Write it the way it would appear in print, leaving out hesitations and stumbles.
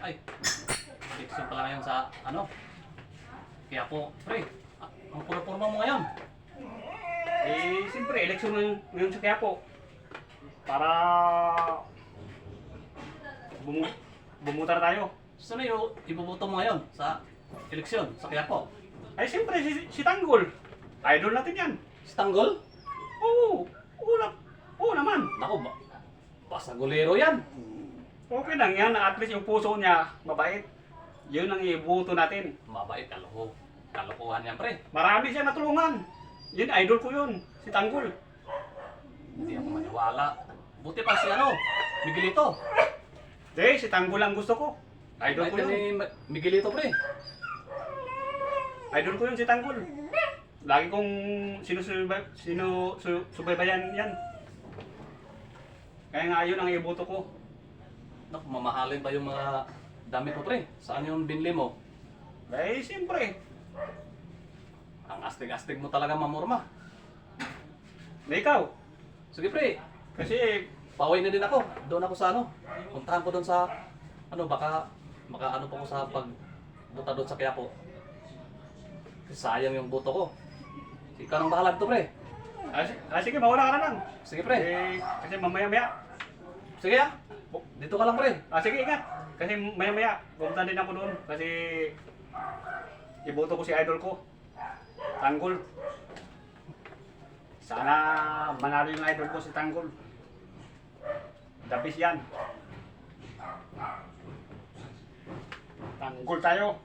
Ay, eleksyon pala ngayon sa ano? Kaya po, pre, ang puro-purma mo ngayon. Eh, siyempre, eleksyon ngayon sa Quiapo. Para bumu bumutar tayo. Saan na yung ibubuto mo ngayon sa eleksyon sa Quiapo? Ay, siyempre, si Tanggol. Idol natin yan. Si Tanggol? Oo, oo naman. Naku, basta golero yan. Okay lang yan, at least yung puso niya, mabait. Yun ang ibuto natin. Mabait, kalokohan yan, pre. Marami siya natulungan. Yun, idol ko yun, si Tanggol. Hindi ako maniwala. Buti pa si ano, Miguelito. Si Tanggol ang gusto ko. Idol Bait ko ka ni yun. Miguelito, pre. Idol ko yun si Tanggol. Lagi kong sinusubaybayan yan. Kaya nga yun ang ibuto ko. Naku, mamahalin pa yung mga damit mo, pre. Saan yung binili mo? Eh, siyempre. Ang astig-astig mo talaga mamurma. Na ikaw. Sige, pre. Kasi, Pauwi na din ako. Doon ako sa ano. Puntahan ko doon sa ano, baka ano pa ko sa pagbuta doon sa Quiapo. Kasi sayang yung boto ko. Ikaw nang bahala dito, pre. sige, mawala ka na lang. Sige, pre. Kasi mamaya-maya. Sige, ah. Dito ka lang, pre. Sige, ingat. Kasi maya-maya, pumunta din ako doon. Kasi, iboto ko si idol ko. Tanggol. Sana manalo yung idol ko si Tanggol. Dabis yan. Tanggol tayo.